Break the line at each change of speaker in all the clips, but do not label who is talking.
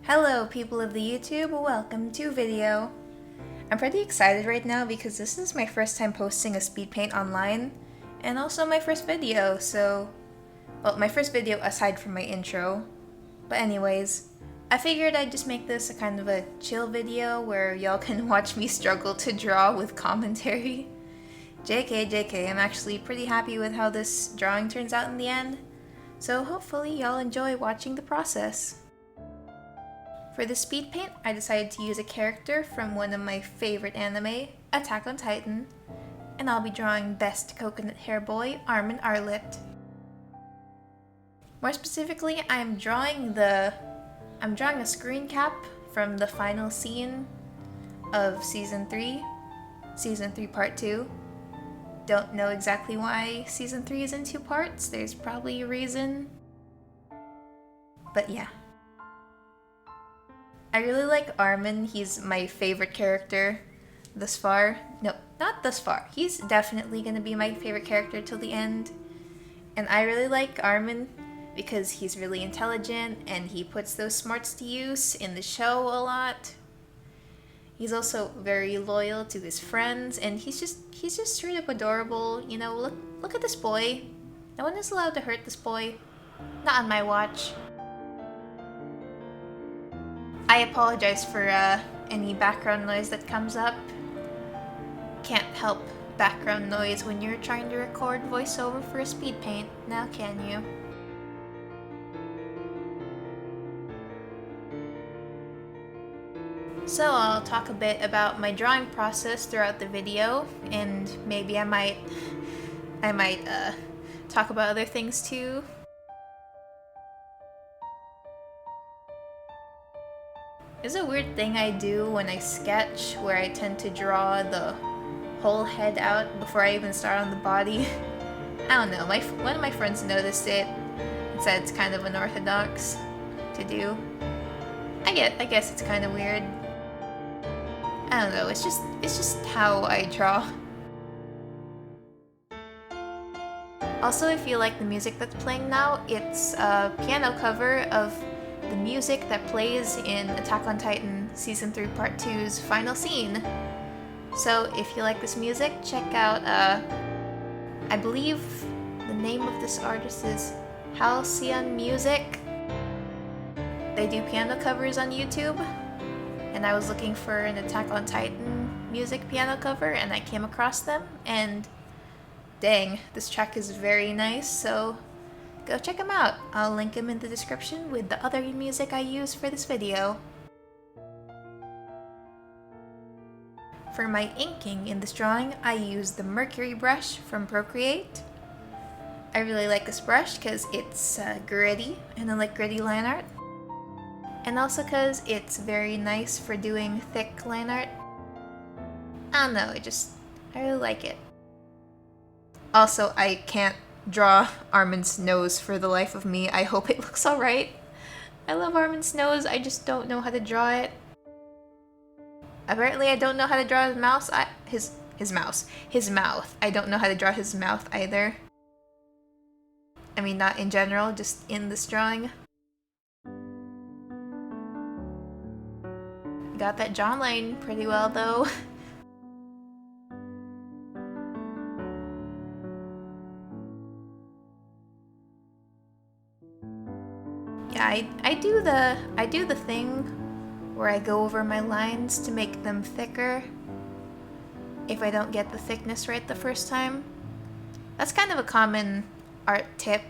Hello people of the YouTube, welcome to video. I'm pretty excited right now because this is my first time posting a Speedpaint online and also my first video, well, my first video aside from my intro. But anyways, I figured I'd just make this a kind of a chill video where y'all can watch me struggle to draw with commentary. JK, I'm actually pretty happy with how this drawing turns out in the end, so hopefully y'all enjoy watching the process. For the Speedpaint, I decided to use a character from one of my favorite anime, Attack on Titan, and I'll be drawing Best Coconut Hair Boy, Armin Arlert. More specifically, I'm drawing a screen cap from the final scene of Season 3 Part 2. Don't know exactly why Season 3 is in 2 parts, there's probably a reason. But yeah. I really like Armin, he's my favorite character thus far. No, not thus far. He's definitely gonna be my favorite character till the end. And I really like Armin because he's really intelligent and he puts those smarts to use in the show a lot. He's also very loyal to his friends and he's just straight up adorable. You know, look at this boy. No one is allowed to hurt this boy. Not on my watch. I apologize for any background noise that comes up. Can't help background noise when you're trying to record voiceover for a Speedpaint, now can you? So I'll talk a bit about my drawing process throughout the video, and maybe I might talk about other things too. It's a weird thing I do when I sketch, where I tend to draw the whole head out before I even start on the body. I don't know, one of my friends noticed it and said it's kind of unorthodox to do. I guess it's kind of weird. I don't know, it's just how I draw. Also, if you like the music that's playing now, it's a piano cover of the music that plays in Attack on Titan Season 3 Part 2's final scene. So if you like this music, check out, I believe the name of this artist is HalcyonMusic. They do piano covers on YouTube, and I was looking for an Attack on Titan music piano cover and I came across them, and dang, this track is very nice, so go check them out. I'll link them in the description with the other music I use for this video. For my inking in this drawing, I use the Mercury brush from Procreate. I really like this brush because it's gritty, and I like gritty line art. And also because it's very nice for doing thick line art. I don't know, I really like it. Also, I can't draw Armin's nose for the life of me. I hope it looks alright. I love Armin's nose, I just don't know how to draw it. Apparently I don't know how to draw his mouth. I don't know how to draw his mouth either. I mean, not in general, just in this drawing. Got that jawline pretty well though. Yeah, I do the thing where I go over my lines to make them thicker if I don't get the thickness right the first time. That's kind of a common art tip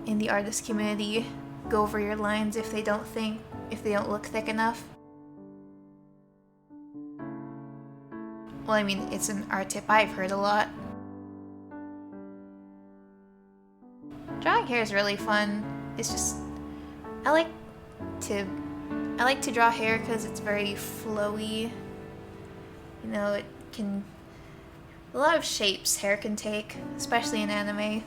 in the artist community. Go over your lines if they don't look thick enough. Well, I mean, it's an art tip I've heard a lot. Drawing hair is really fun. It's just I like to draw hair because it's very flowy. You know, a lot of shapes hair can take, especially in anime.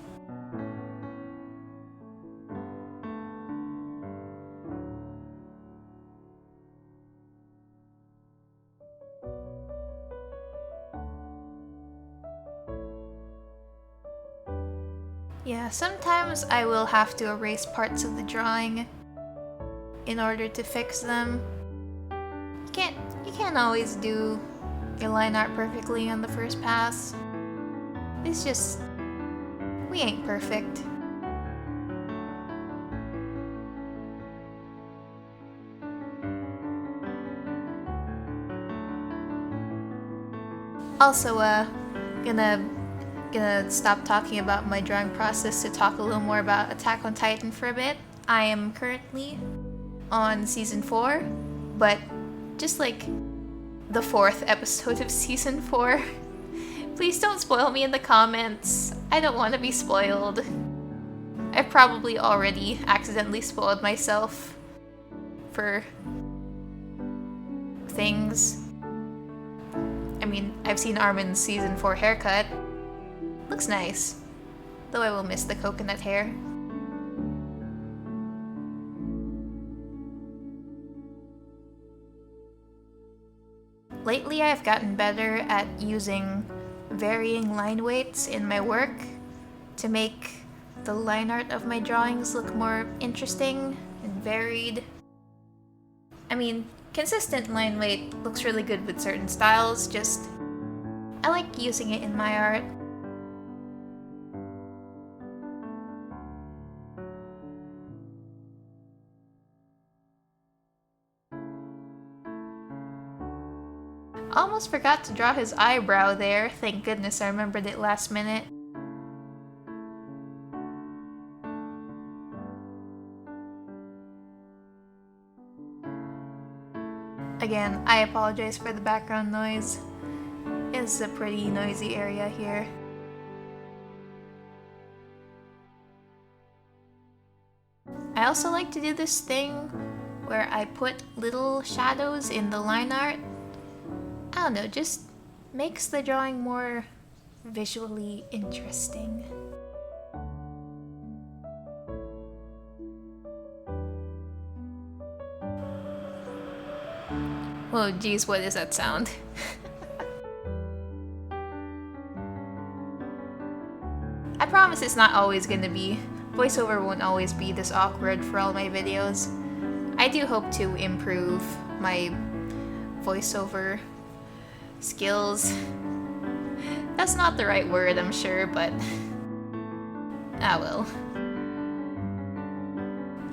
Yeah, sometimes I will have to erase parts of the drawing in order to fix them. You can't always do your line art perfectly on the first pass. It's just, we ain't perfect. Also, gonna stop talking about my drawing process to talk a little more about Attack on Titan for a bit. I am currently on season 4, but just like the 4th episode of season 4. Please don't spoil me in the comments. I don't want to be spoiled. I've probably already accidentally spoiled myself for things. I mean, I've seen Armin's season 4 haircut. Looks nice, though I will miss the coconut hair. Lately, I've gotten better at using varying line weights in my work to make the line art of my drawings look more interesting and varied. I mean, consistent line weight looks really good with certain styles, just I like using it in my art. Almost forgot to draw his eyebrow there. Thank goodness I remembered it last minute. Again, I apologize for the background noise. It's a pretty noisy area here. I also like to do this thing where I put little shadows in the line art. I don't know, just makes the drawing more visually interesting. Whoa, geez, what is that sound? I promise it's not always gonna be. Voiceover won't always be this awkward for all my videos. I do hope to improve my voiceover skills. That's not the right word, I'm sure, but ah well.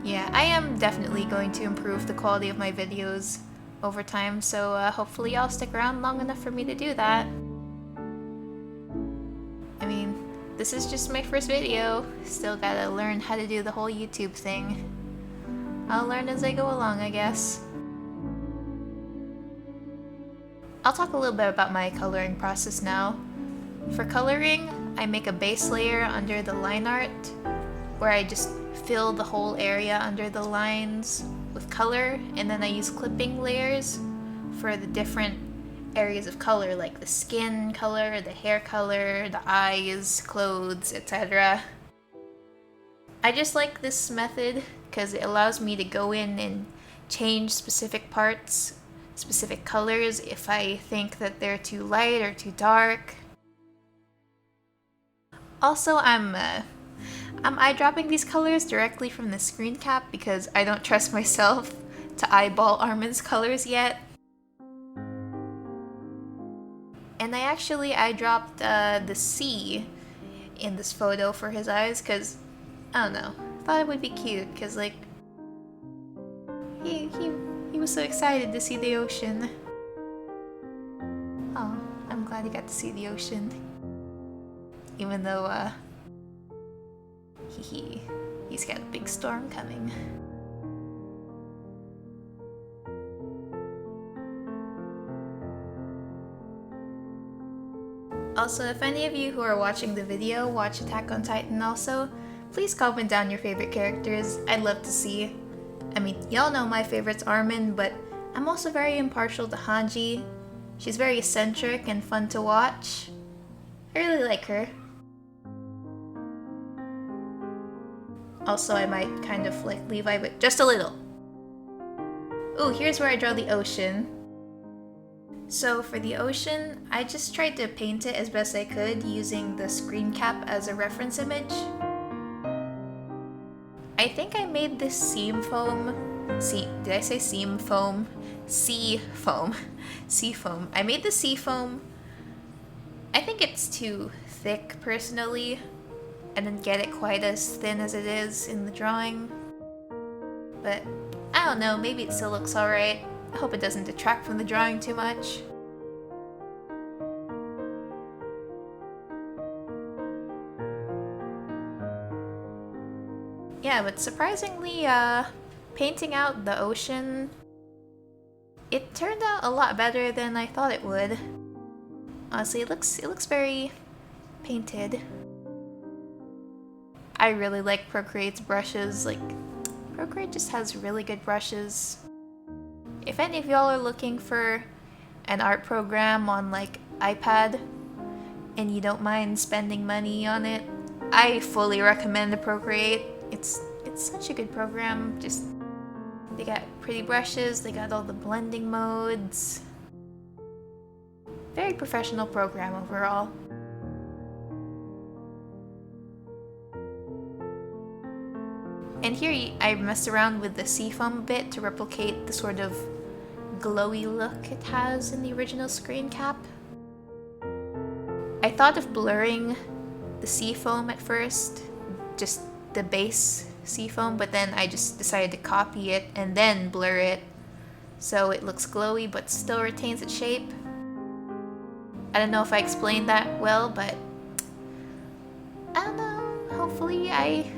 Yeah, I am definitely going to improve the quality of my videos over time, so hopefully I'll stick around long enough for me to do that. I mean, this is just my first video. Still gotta learn how to do the whole YouTube thing. I'll learn as I go along, I guess. I'll talk a little bit about my coloring process now. For coloring, I make a base layer under the line art, where I just fill the whole area under the lines with color, and then I use clipping layers for the different areas of color, like the skin color, the hair color, the eyes, clothes, etc. I just like this method because it allows me to go in and change specific parts, specific colors if I think that they're too light or too dark. Also, I'm eyedropping these colors directly from the screen cap because I don't trust myself to eyeball Armin's colors yet. And I actually eyedropped the C in this photo for his eyes because, I don't know, thought it would be cute because, like, he was so excited to see the ocean. Oh, I'm glad he got to see the ocean. Even though, he's got a big storm coming. Also, if any of you who are watching the video watch Attack on Titan also, please comment down your favorite characters. I'd love to see. I mean, y'all know my favorite's Armin, but I'm also very impartial to Hanji. She's very eccentric and fun to watch. I really like her. Also, I might kind of like Levi, but just a little. Ooh, here's where I draw the ocean. So for the ocean, I just tried to paint it as best I could using the screen cap as a reference image. I think I made this seam foam Did I say seam foam? Sea foam. Sea foam. I made the sea foam. I think it's too thick personally. I didn't get it quite as thin as it is in the drawing. But I don't know, maybe it still looks alright. I hope it doesn't detract from the drawing too much. Yeah, but surprisingly, painting out the ocean, it turned out a lot better than I thought it would. Honestly, it looks very painted. I really like Procreate's brushes. Like, Procreate just has really good brushes. If any of y'all are looking for an art program on like iPad and you don't mind spending money on it, I fully recommend the Procreate. It's such a good program. Just, they got pretty brushes, they got all the blending modes. Very professional program overall. And here I messed around with the seafoam bit to replicate the sort of glowy look it has in the original screen cap. I thought of blurring the seafoam at first, just the base seafoam, but then I just decided to copy it and then blur it so it looks glowy but still retains its shape. I don't know if I explained that well, but I don't know, hopefully I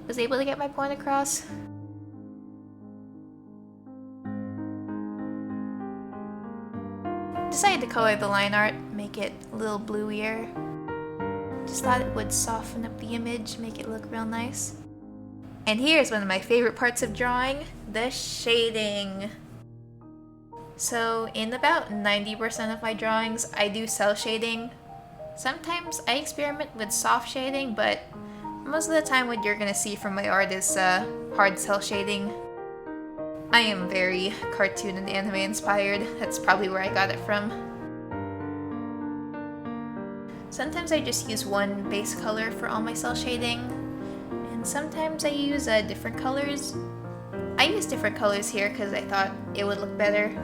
was able to get my point across. Decided to color the line art, make it a little bluier. Just thought it would soften up the image, make it look real nice. And here's one of my favorite parts of drawing, the shading. So in about 90% of my drawings, I do cell shading. Sometimes I experiment with soft shading, but most of the time what you're gonna see from my art is hard cell shading. I am very cartoon and anime inspired. That's probably where I got it from. Sometimes I just use one base color for all my cell shading, and sometimes I use different colors. I use different colors here because I thought it would look better.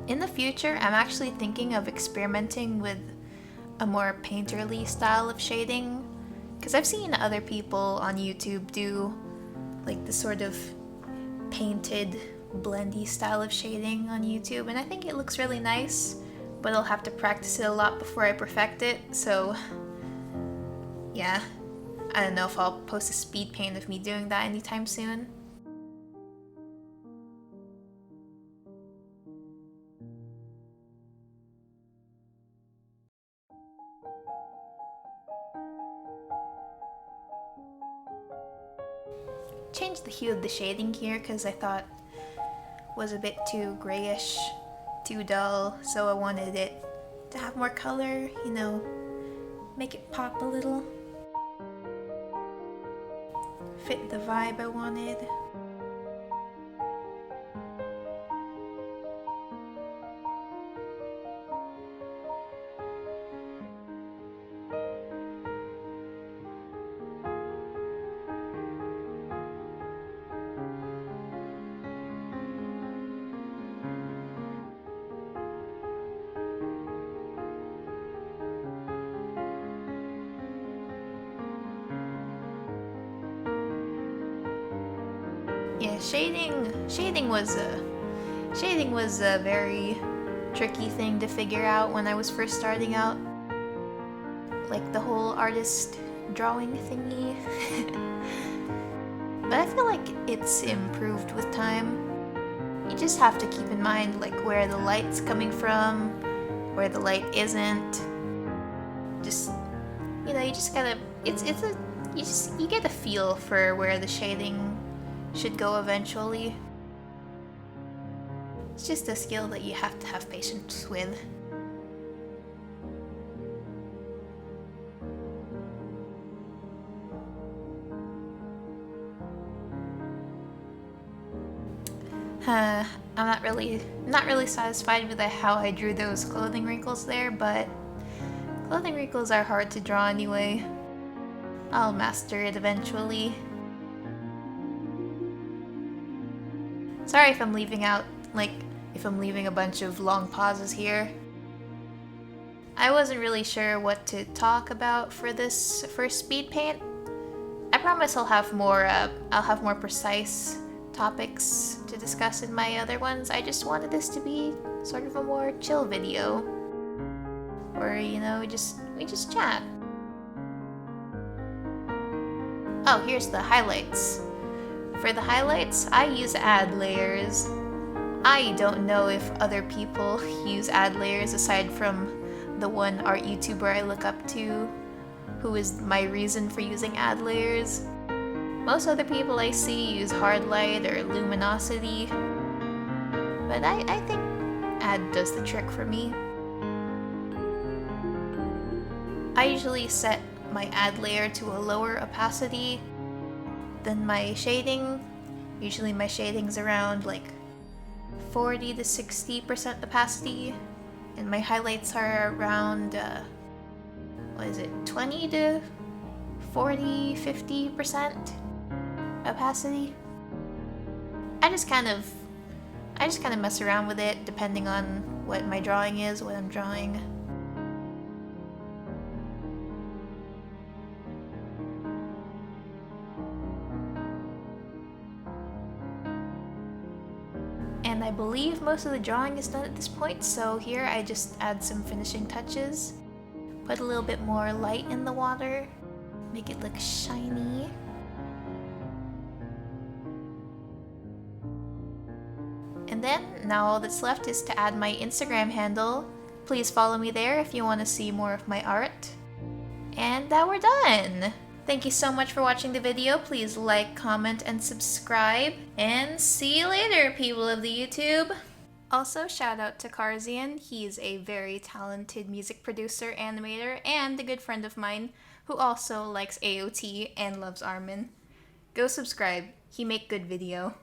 In the future, I'm actually thinking of experimenting with a more painterly style of shading, because I've seen other people on YouTube do like this sort of painted, blendy style of shading on YouTube, and I think it looks really nice, but I'll have to practice it a lot before I perfect it, so yeah. I don't know if I'll post a speed paint of me doing that anytime soon. Changed the hue of the shading here because I thought it was a bit too grayish, too dull, so I wanted it to have more color, you know, make it pop a little. Fit the vibe I wanted. Yeah, shading was a very tricky thing to figure out when I was first starting out. Like the whole artist drawing thingy. But I feel like it's improved with time. You just have to keep in mind like where the light's coming from, where the light isn't. Just, you know, you just gotta, you get a feel for where the shading should go eventually. It's just a skill that you have to have patience with. I'm not really satisfied with how I drew those clothing wrinkles there, but clothing wrinkles are hard to draw anyway. I'll master it eventually. Sorry if I'm leaving out, if I'm leaving a bunch of long pauses here. I wasn't really sure what to talk about for this first Speedpaint. I promise I'll have more precise topics to discuss in my other ones. I just wanted this to be sort of a more chill video, where, you know, we just chat. Oh, here's the highlights. For the highlights, I use ad layers. I don't know if other people use ad layers aside from the one art YouTuber I look up to, who is my reason for using ad layers. Most other people I see use hard light or luminosity, but I think ad does the trick for me. I usually set my ad layer to a lower opacity than my shading. Usually my shading's around like 40 to 60% opacity, and my highlights are around 20 to 40, 50% opacity. I just kind of mess around with it depending on what my drawing is, what I'm drawing. And I believe most of the drawing is done at this point, so here I just add some finishing touches. Put a little bit more light in the water, make it look shiny. And then, now all that's left is to add my Instagram handle. Please follow me there if you want to see more of my art. And now we're done! Thank you so much for watching the video. Please like, comment, and subscribe. And see you later, people of the YouTube! Also, shout out to Carzian. He's a very talented music producer, animator, and a good friend of mine who also likes AOT and loves Armin. Go subscribe. He make good video.